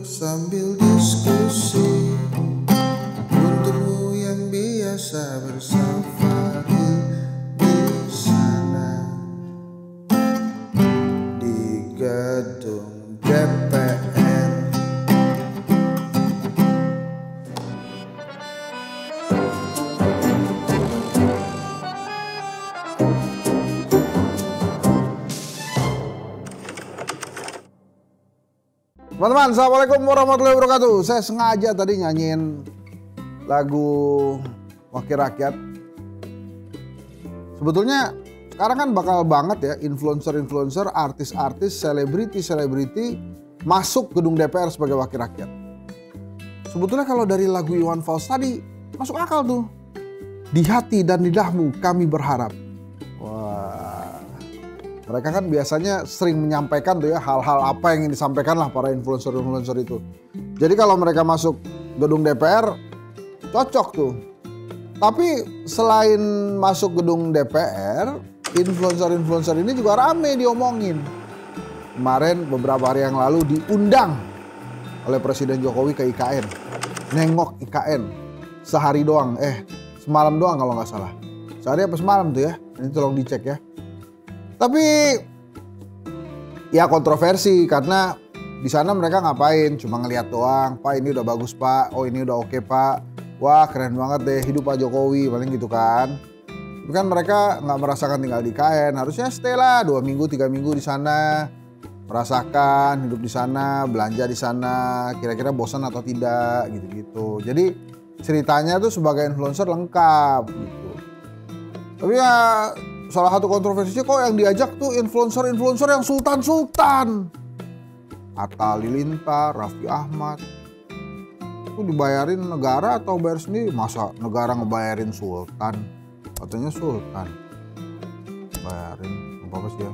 sambil diskusi untukmu yang biasa bersafari di sana di gedung DPR. Teman-teman, assalamualaikum warahmatullahi wabarakatuh. Saya sengaja tadi nyanyiin lagu Wakil Rakyat. Sebetulnya sekarang kan bakal banget ya influencer-influencer, artis-artis, selebriti masuk gedung DPR sebagai Wakil Rakyat. Sebetulnya kalau dari lagu Iwan Fals tadi masuk akal tuh. Di hati dan lidahmu kami berharap. Wah, mereka kan biasanya sering menyampaikan tuh ya hal-hal apa yang ingin disampaikan lah para influencer-influencer itu. Jadi kalau mereka masuk gedung DPR cocok tuh. Tapi selain masuk gedung DPR, influencer-influencer ini juga rame diomongin. Kemarin beberapa hari yang lalu diundang oleh Presiden Jokowi ke IKN. Nengok IKN sehari doang, semalam doang kalau nggak salah. Sehari apa semalam tuh ya? Ini tolong dicek ya. Tapi ya kontroversi karena di sana mereka ngapain? Cuma ngeliat doang. Pak ini udah bagus pak. Oh ini udah oke pak. Wah keren banget deh hidup Pak Jokowi paling gitu kan. Tapi kan mereka nggak merasakan tinggal di IKN. Harusnya stay lah 2 minggu 3 minggu di sana. Merasakan hidup di sana, belanja di sana. Kira-kira bosan atau tidak gitu-gitu. Jadi ceritanya tuh sebagai influencer lengkap gitu. Tapi ya salah satu kontroversinya kok yang diajak tuh influencer-influencer yang sultan-sultan. Atta Halilintar, Raffi Ahmad. Itu dibayarin negara atau bayar sendiri? Masa negara ngebayarin sultan? Katanya sultan. Bayarin, apa sih ya?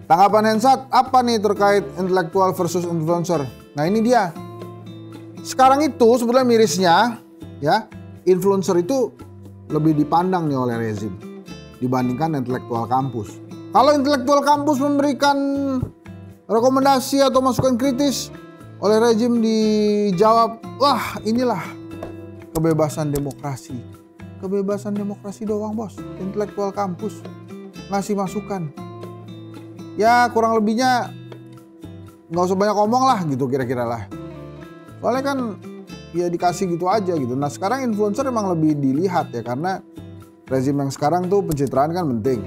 Tanggapan Hensat apa nih terkait intelektual versus influencer? Nah ini dia. Sekarang itu sebenarnya mirisnya ya, influencer itu lebih dipandang nih oleh rezim dibandingkan intelektual kampus. Kalau intelektual kampus memberikan rekomendasi atau masukan kritis oleh rezim dijawab, wah inilah kebebasan demokrasi. Kebebasan demokrasi doang bos, intelektual kampus ngasih masukan. Ya kurang lebihnya nggak usah banyak ngomong lah gitu kira-kira lah. Soalnya kan ya dikasih gitu aja gitu. Nah sekarang influencer emang lebih dilihat ya karena rezim yang sekarang tuh pencitraan kan penting.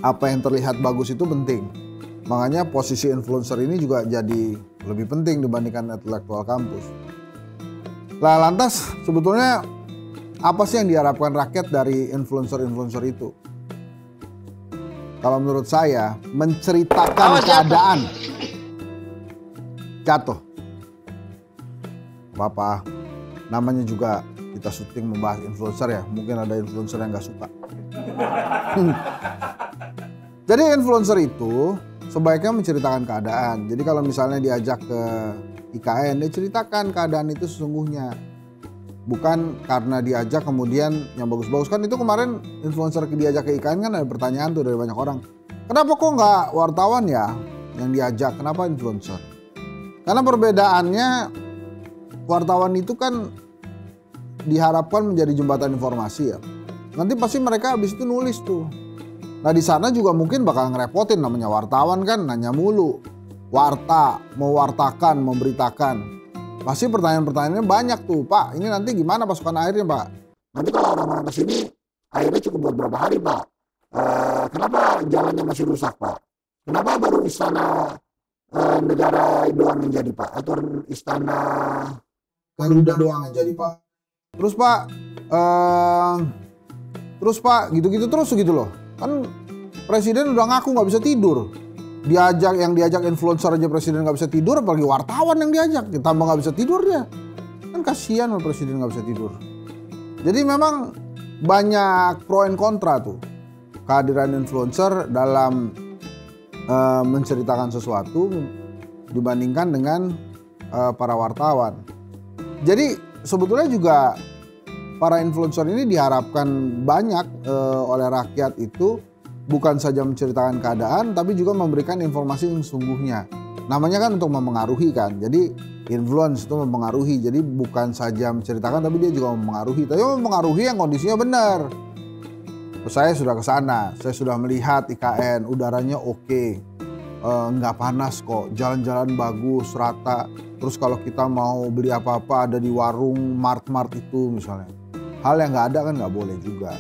Apa yang terlihat bagus itu penting. Makanya posisi influencer ini juga jadi lebih penting dibandingkan intelektual kampus. Lah lantas sebetulnya apa sih yang diharapkan rakyat dari influencer-influencer itu? Kalau menurut saya menceritakan keadaan. Jatuh. Apa-apa, namanya juga kita syuting membahas influencer ya, mungkin ada influencer yang gak suka. Jadi influencer itu sebaiknya menceritakan keadaan. Jadi kalau misalnya diajak ke IKN, dia ceritakan keadaan itu sesungguhnya. Bukan karena diajak kemudian yang bagus-bagus. Kan itu kemarin influencer diajak ke IKN kan ada pertanyaan tuh dari banyak orang. Kenapa kok nggak wartawan ya yang diajak, kenapa influencer? Karena perbedaannya wartawan itu kan diharapkan menjadi jembatan informasi ya. Nanti pasti mereka habis itu nulis tuh. Nah di sana juga mungkin bakal ngerepotin, namanya wartawan kan nanya mulu. Warta, mewartakan, memberitakan. Pasti pertanyaan-pertanyaannya banyak tuh. Pak ini nanti gimana pasokan airnya pak? Nanti kalau orang-orang kesini airnya cukup buat berapa hari pak? Kenapa jalannya masih rusak pak? Kenapa baru istana negara doang yang jadi pak? Atau istana Garuda doang yang jadi pak. Terus pak gitu-gitu terus gitu loh. Kan presiden udah ngaku nggak bisa tidur. Diajak influencer aja presiden nggak bisa tidur, apalagi wartawan yang diajak ditambah nggak bisa tidur dia. Kan kasihan loh presiden nggak bisa tidur. Jadi memang banyak pro and kontra tuh kehadiran influencer dalam menceritakan sesuatu dibandingkan dengan para wartawan. Jadi sebetulnya juga para influencer ini diharapkan banyak oleh rakyat itu bukan saja menceritakan keadaan, tapi juga memberikan informasi yang sesungguhnya. Namanya kan untuk mempengaruhi kan, jadi influence itu mempengaruhi. Jadi bukan saja menceritakan, tapi dia juga mempengaruhi. Tapi mempengaruhi yang kondisinya benar. Saya sudah ke sana, saya sudah melihat IKN, udaranya oke, nggak panas kok, jalan-jalan bagus, rata. Terus kalau kita mau beli apa-apa ada di warung mart-mart itu misalnya. Hal yang nggak ada kan nggak boleh juga.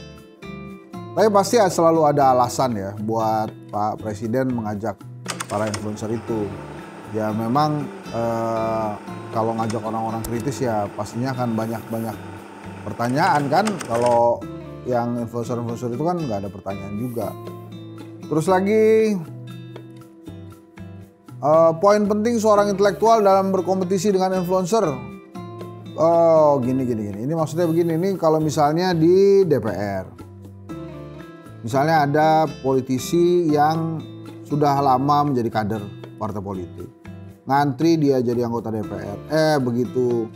Tapi pasti selalu ada alasan ya buat Pak Presiden mengajak para influencer itu. Ya memang kalau ngajak orang-orang kritis ya pastinya akan banyak-banyak pertanyaan kan. Kalau yang influencer-influencer itu kan nggak ada pertanyaan juga. Terus lagi poin penting seorang intelektual dalam berkompetisi dengan influencer. Oh gini. Ini maksudnya begini, ini kalau misalnya di DPR. Misalnya ada politisi yang sudah lama menjadi kader partai politik. Ngantri dia jadi anggota DPR. Begitu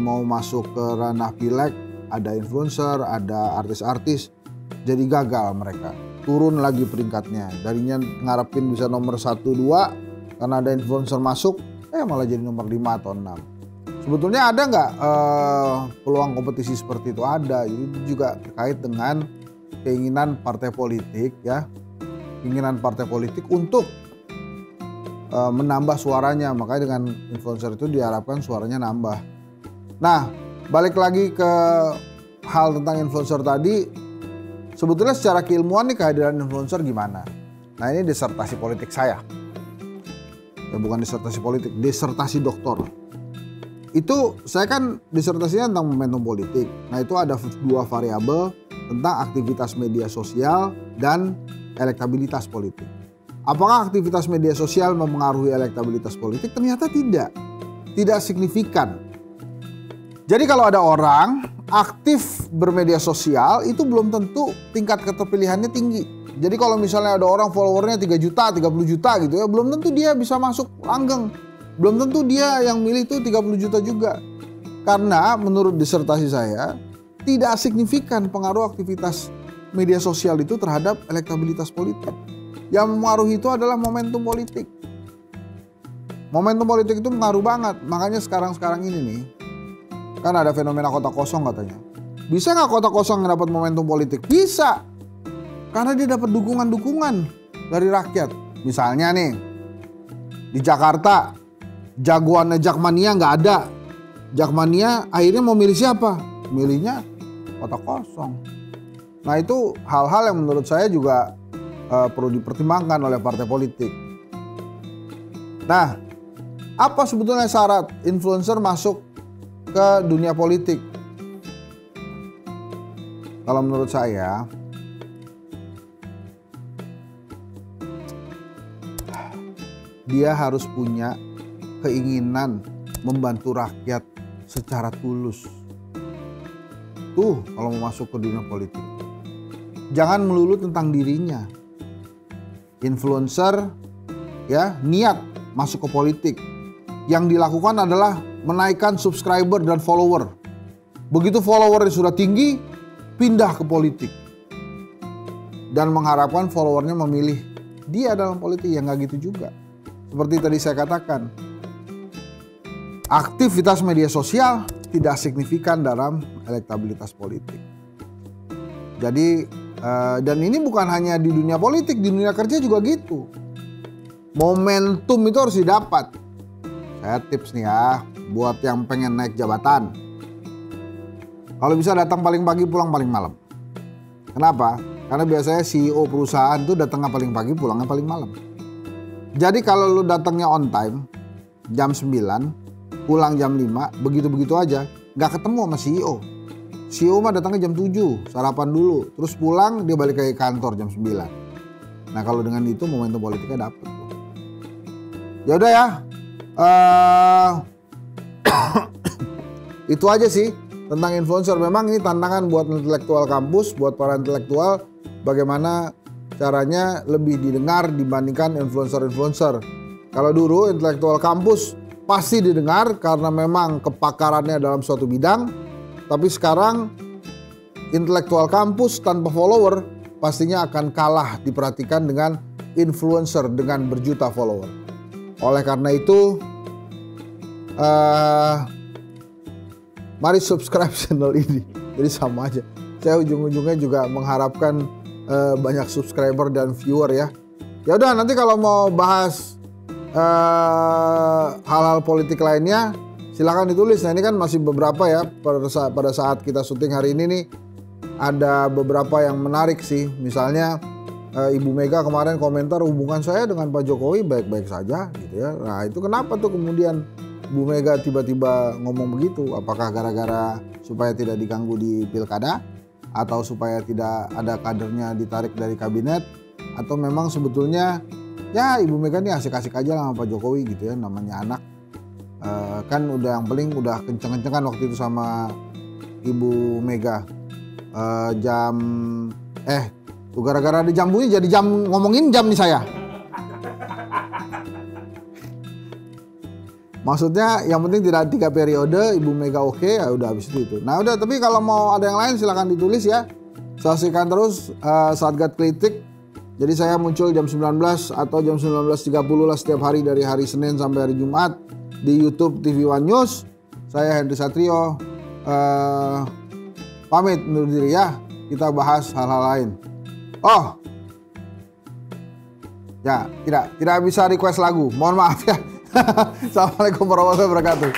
mau masuk ke ranah pileg, ada influencer, ada artis-artis. Jadi gagal mereka. Turun lagi peringkatnya. Darinya ngarepin bisa nomor 1, 2. Karena ada influencer masuk, malah jadi nomor 5 atau 6. Sebetulnya ada nggak peluang kompetisi seperti itu? Ada. Itu juga terkait dengan keinginan partai politik ya, keinginan partai politik untuk menambah suaranya, makanya dengan influencer itu diharapkan suaranya nambah. Nah, balik lagi ke hal tentang influencer tadi, sebetulnya secara keilmuan nih kehadiran influencer gimana? Nah ini disertasi politik saya, ya bukan disertasi politik, disertasi doktor. Itu saya kan disertasinya tentang momentum politik. Nah itu ada 2 variabel tentang aktivitas media sosial dan elektabilitas politik. Apakah aktivitas media sosial mempengaruhi elektabilitas politik? Ternyata tidak signifikan. Jadi kalau ada orang aktif bermedia sosial itu belum tentu tingkat keterpilihannya tinggi. Jadi kalau misalnya ada orang followernya 3 juta, 30 juta gitu ya, belum tentu dia bisa masuk langgeng. Belum tentu dia yang milih itu 30 juta juga. Karena menurut disertasi saya, tidak signifikan pengaruh aktivitas media sosial itu terhadap elektabilitas politik. Yang mempengaruhi itu adalah momentum politik. Momentum politik itu mengaruh banget. Makanya sekarang ini nih, kan ada fenomena kota kosong katanya. Bisa nggak kota kosong dapat momentum politik? Bisa. Karena dia dapat dukungan-dukungan dari rakyat. Misalnya nih, di Jakarta, jagoannya Jakmania nggak ada. Jakmania akhirnya mau milih siapa? Milihnya kota kosong. Nah itu hal-hal yang menurut saya juga perlu dipertimbangkan oleh partai politik. Nah, apa sebetulnya syarat influencer masuk ke dunia politik? Kalau menurut saya, dia harus punya keinginan membantu rakyat secara tulus. Tuh kalau mau masuk ke dunia politik. Jangan melulu tentang dirinya. Influencer ya niat masuk ke politik. Yang dilakukan adalah menaikkan subscriber dan follower. Begitu followernya sudah tinggi, pindah ke politik. Dan mengharapkan followernya memilih dia dalam politik, yang nggak gitu juga. Seperti tadi saya katakan, aktivitas media sosial tidak signifikan dalam elektabilitas politik. Jadi dan ini bukan hanya di dunia politik, di dunia kerja juga gitu. Momentum itu harus didapat. Saya tips nih ya, buat yang pengen naik jabatan. Kalau bisa datang paling pagi, pulang paling malam. Kenapa? Karena biasanya CEO perusahaan tuh datangnya paling pagi, pulangnya paling malam. Jadi kalau lu datangnya on time, jam 9, pulang jam 5, begitu-begitu aja, nggak ketemu sama CEO. CEO mah datangnya jam 7, sarapan dulu, terus pulang dia balik ke kantor jam 9. Nah kalau dengan itu momentum politiknya dapet. Ya udah ya, itu aja sih tentang influencer. Memang ini tantangan buat intelektual kampus, buat para intelektual, bagaimana caranya lebih didengar dibandingkan influencer-influencer. Kalau dulu intelektual kampus pasti didengar karena memang kepakarannya dalam suatu bidang. Tapi sekarang intelektual kampus tanpa follower pastinya akan kalah diperhatikan dengan influencer dengan berjuta follower. Oleh karena itu, mari subscribe channel ini. Jadi sama aja. Saya ujung-ujungnya juga mengharapkan banyak subscriber dan viewer ya. Ya udah, nanti kalau mau bahas hal-hal politik lainnya, silakan ditulis. Nah ini kan masih beberapa ya, pada saat kita syuting hari ini nih ada beberapa yang menarik sih. Misalnya Ibu Mega kemarin komentar hubungan saya dengan Pak Jokowi baik-baik saja gitu ya. Nah itu kenapa tuh kemudian Bu Mega tiba-tiba ngomong begitu? Apakah gara-gara supaya tidak diganggu di pilkada? Atau supaya tidak ada kadernya ditarik dari kabinet? Atau memang sebetulnya ya Ibu Mega ini asik-asik aja lah sama Pak Jokowi gitu ya, namanya anak. Kan udah yang paling udah kenceng-kencengan waktu itu sama Ibu Mega. Tuh gara-gara ada jam bunyi jadi jam ngomongin jam nih saya. Maksudnya yang penting tidak 3 periode, Ibu Mega oke, ya udah habis itu. Nah udah, tapi kalau mau ada yang lain silakan ditulis ya. Saksikan terus Satgat Kritik. Jadi saya muncul jam 19 atau jam 19.30 lah setiap hari dari hari Senin sampai hari Jumat di YouTube TV One News. Saya Henry Satrio pamit undur diri ya. Kita bahas hal-hal lain. Oh, ya tidak bisa request lagu. Mohon maaf ya. Assalamualaikum warahmatullahi wabarakatuh.